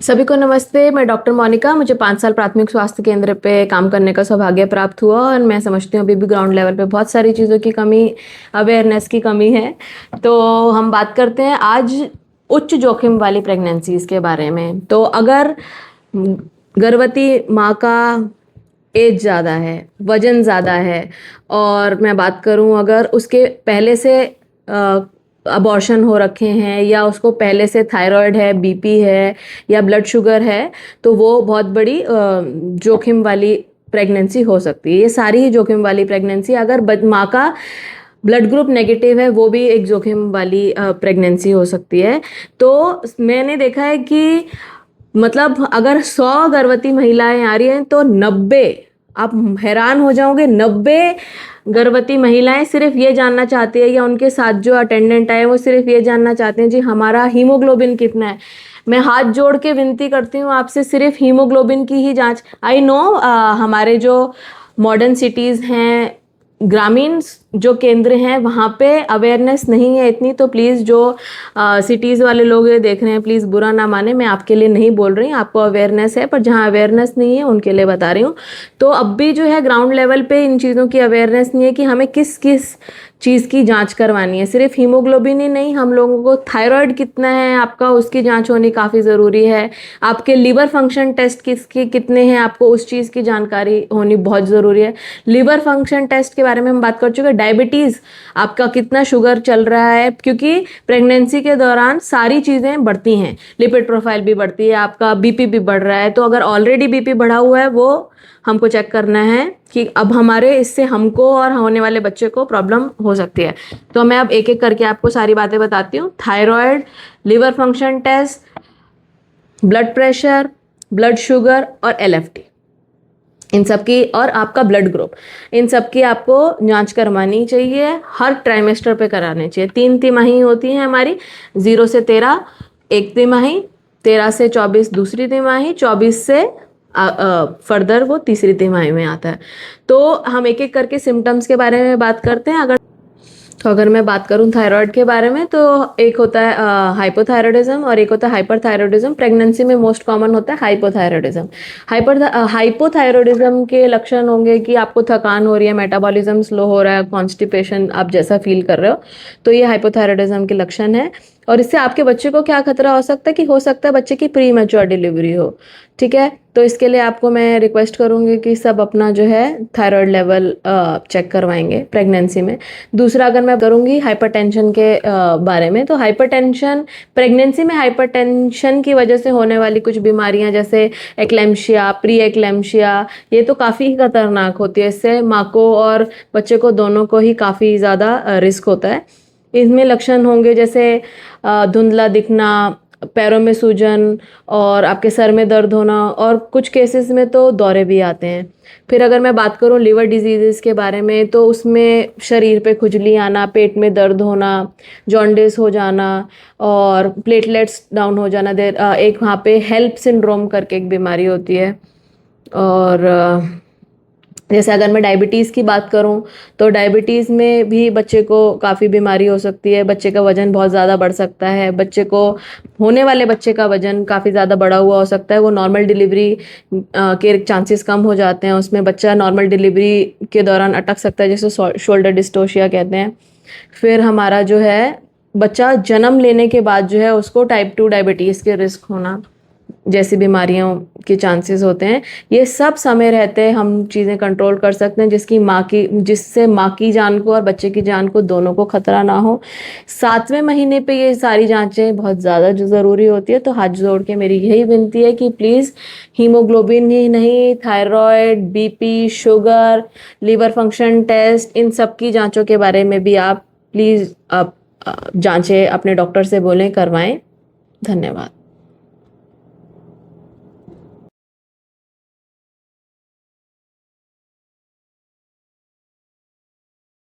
सभी को नमस्ते। मैं डॉक्टर मोनिका। मुझे 5 साल प्राथमिक स्वास्थ्य केंद्र पे काम करने का सौभाग्य प्राप्त हुआ और मैं समझती हूँ अभी भी ग्राउंड लेवल पे बहुत सारी चीज़ों की कमी, अवेयरनेस की कमी है। तो हम बात करते हैं आज उच्च जोखिम वाली प्रेगनेंसीज के बारे में। तो अगर गर्भवती माँ का एज ज़्यादा है, वज़न ज़्यादा है, और मैं बात करूँ अगर उसके पहले से अबॉर्शन हो रखे हैं या उसको पहले से थायराइड है, बीपी है या ब्लड शुगर है, तो वो बहुत बड़ी जोखिम वाली प्रेगनेंसी हो सकती है। ये सारी ही जोखिम वाली प्रेगनेंसी, अगर माँ का ब्लड ग्रुप नेगेटिव है वो भी एक जोखिम वाली प्रेगनेंसी हो सकती है। तो मैंने देखा है कि मतलब अगर 100 गर्भवती महिलाएं आ रही हैं तो 90, आप हैरान हो जाओगे, 90 गर्भवती महिलाएं सिर्फ ये जानना चाहती है, या उनके साथ जो अटेंडेंट आए वो सिर्फ ये जानना चाहते हैं जी हमारा हीमोग्लोबिन कितना है। मैं हाथ जोड़ के विनती करती हूँ आपसे, सिर्फ हीमोग्लोबिन की ही जांच। आई नो हमारे जो मॉडर्न सिटीज़ हैं, ग्रामीण जो केंद्र हैं, वहाँ पे अवेयरनेस नहीं है इतनी। तो प्लीज़ जो सिटीज़ वाले लोग ये देख रहे हैं, प्लीज़ बुरा ना माने, मैं आपके लिए नहीं बोल रही, आपको अवेयरनेस है, पर जहाँ अवेयरनेस नहीं है उनके लिए बता रही हूँ। तो अब भी जो है ग्राउंड लेवल पे इन चीज़ों की अवेयरनेस नहीं है कि हमें किस किस चीज़ की जांच करवानी है। सिर्फ हीमोग्लोबिन ही नहीं, हम लोगों को थायराइड कितना है आपका, उसकी जांच होनी काफ़ी ज़रूरी है। आपके लीवर फंक्शन टेस्ट किसके कितने हैं, आपको उस चीज़ की जानकारी होनी बहुत ज़रूरी है। लीवर फंक्शन टेस्ट के बारे में हम बात कर चुके हैं। डायबिटीज़, आपका कितना शुगर चल रहा है, क्योंकि प्रेगनेंसी के दौरान सारी चीज़ें बढ़ती हैं, लिपिड प्रोफाइल भी बढ़ती है, आपका बीपी भी बढ़ रहा है। तो अगर ऑलरेडी बीपी बढ़ा हुआ है वो हमको चेक करना है कि अब हमारे इससे हमको और होने वाले बच्चे को प्रॉब्लम हो सकती है। तो मैं अब एक एक करके आपको सारी बातें बताती हूँ। Thyroid, liver function test, blood pressure, blood sugar और एलएफटी, इन सब की, और आपका ब्लड ग्रुप, इन सब की आपको जांच करवानी चाहिए। हर ट्राइमेस्टर पे करानी चाहिए। 3 तिमाही होती हैं हमारी, 0 से 13 एक तिमाही, 13 से 24 दूसरी तिमाही, 24 से फर्दर वो तीसरी तिमाही में आता है। तो हम एक एक करके सिम्टम्स के बारे में बात करते हैं। अगर मैं बात करूं थायराइड के बारे में, तो एक होता है हाइपोथायरॉयडिज्म और एक होता है हाइपरथायरॉयडिज्म। प्रेगनेंसी में मोस्ट कॉमन होता है हाइपोथायरॉयडिज्म। हाइपोथायरॉयडिज्म के लक्षण होंगे कि आपको थकान हो रही है, मेटाबॉलिज्म स्लो हो रहा है, कॉन्स्टिपेशन आप जैसा फील कर रहे हो, तो ये हाइपोथायरॉयडिज्म के लक्षण है। और इससे आपके बच्चे को क्या खतरा हो सकता है कि हो सकता है बच्चे की प्री मैच्योर डिलीवरी हो। ठीक है, तो इसके लिए आपको मैं रिक्वेस्ट करूंगी कि सब अपना जो है थायराइड लेवल चेक करवाएंगे प्रेगनेंसी में। दूसरा अगर मैं करूंगी हाइपरटेंशन के बारे में, तो हाइपरटेंशन, प्रेगनेंसी में हाइपरटेंशन की वजह से होने वाली कुछ बीमारियां जैसे एक्लेम्शिया, प्री एक्लेम्शिया, ये तो काफ़ी खतरनाक होती है। इससे माँ को और बच्चे को दोनों को ही काफ़ी ज़्यादा रिस्क होता है। इसमें लक्षण होंगे जैसे धुंधला दिखना, पैरों में सूजन और आपके सर में दर्द होना, और कुछ केसेस में तो दौरे भी आते हैं। फिर अगर मैं बात करूं लिवर डिजीज़ के बारे में, तो उसमें शरीर पे खुजली आना, पेट में दर्द होना, जॉन्डिस हो जाना और प्लेटलेट्स डाउन हो जाना। एक वहाँ पे हेल्प सिंड्रोम करके एक बीमारी होती है। और जैसे अगर मैं डायबिटीज़ की बात करूं, तो डायबिटीज़ में भी बच्चे को काफ़ी बीमारी हो सकती है। बच्चे का वज़न बहुत ज़्यादा बढ़ सकता है, बच्चे को, होने वाले बच्चे का वज़न काफ़ी ज़्यादा बढ़ा हुआ हो सकता है। वो नॉर्मल डिलीवरी के चांसेस कम हो जाते हैं, उसमें बच्चा नॉर्मल डिलीवरी के दौरान अटक सकता है, जिसे शोल्डर डिस्टोशिया कहते हैं। फिर हमारा जो है बच्चा जन्म लेने के बाद जो है उसको टाइप 2 डायबिटीज़ के रिस्क होना जैसी बीमारियों के चांसेस होते हैं। ये सब समय रहते हम चीज़ें कंट्रोल कर सकते हैं, जिससे माँ की जान को और बच्चे की जान को दोनों को खतरा ना हो। 7वें महीने पे ये सारी जांचें बहुत ज़्यादा ज़रूरी होती है। तो हाथ जोड़ के मेरी यही विनती है कि प्लीज़ हीमोग्लोबिन ही नहीं, thyroid, BP, sugar, liver function test, इन सब की जाँचों के बारे में भी आप प्लीज़ जांचें अपने डॉक्टर से बोलें, करवाएं। धन्यवाद।